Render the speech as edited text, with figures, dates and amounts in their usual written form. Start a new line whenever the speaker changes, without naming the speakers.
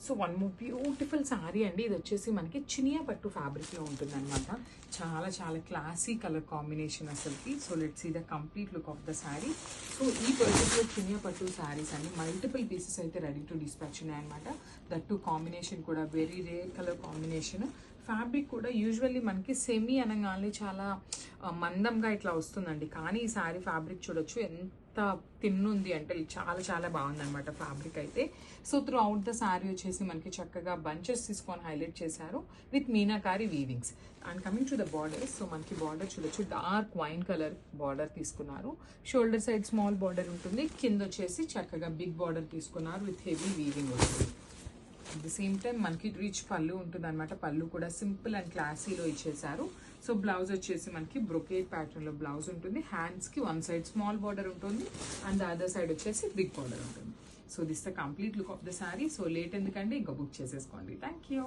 So one more beautiful sari అండి. ఇది వచ్చేసి మనకి చినియా పట్టు ఫ్యాబ్రిక్లో ఉంటుంది అనమాట. చాలా చాలా క్లాసీ కలర్ కాంబినేషన్ అసలుకి. So let's see the complete look of the sari. So ఈ పర్టికులర్ చినియా పట్టు శారీస్ అన్ని మల్టిపుల్ పీసెస్ అయితే రెడీ టు డిస్పాచ్ ఉన్నాయన్నమాట. దట్ టు కాంబినేషన్ కూడా very rare colour combination. Fabric కూడా యూజువల్లీ మనకి సెమీ అనగానే చాలా మందంగా ఇట్లా వస్తుందండి. కానీ ఈ శారీ ఫ్యాబ్రిక్ చూడొచ్చు ఎంత తిన్నుంది అంటే చాలా చాలా బాగుందన్నమాట ఫ్యాబ్రిక్ అయితే. So throughout the sari వచ్చేసి మనకి చక్కగా బంచెస్ తీసుకొని హైలైట్ చేశారు with meenakari weavings. And coming to the borders, so మనకి బార్డర్ చూడొచ్చు డార్క్ వైన్ కలర్ బార్డర్ తీసుకున్నారు. షోల్డర్ సైడ్ స్మాల్ బార్డర్ ఉంటుంది, కింద వచ్చేసి చక్కగా బిగ్ బార్డర్ తీసుకున్నారు విత్ హెవీ వీవింగ్ వస్తుంది. అట్ ది సేమ్ టైం మనకి రిచ్ పళ్ళు ఉంటుంది అనమాట. పళ్ళు కూడా సింపుల్ అండ్ క్లాసీలో ఇచ్చేసారు. సో బ్లౌజ్ వచ్చేసి మనకి బ్రొకేట్ ప్యాటర్న్లో బ్లౌజ్ ఉంటుంది. హ్యాండ్స్కి వన్ సైడ్ స్మాల్ బార్డర్ ఉంటుంది అండ్ ద అదర్ సైడ్ వచ్చేసి బిగ్ బార్డర్ ఉంటుంది. So this the complete look of the sari. So late ఎందుకంటే ఇంకా బుక్ చేసేసుకోండి. Thank you.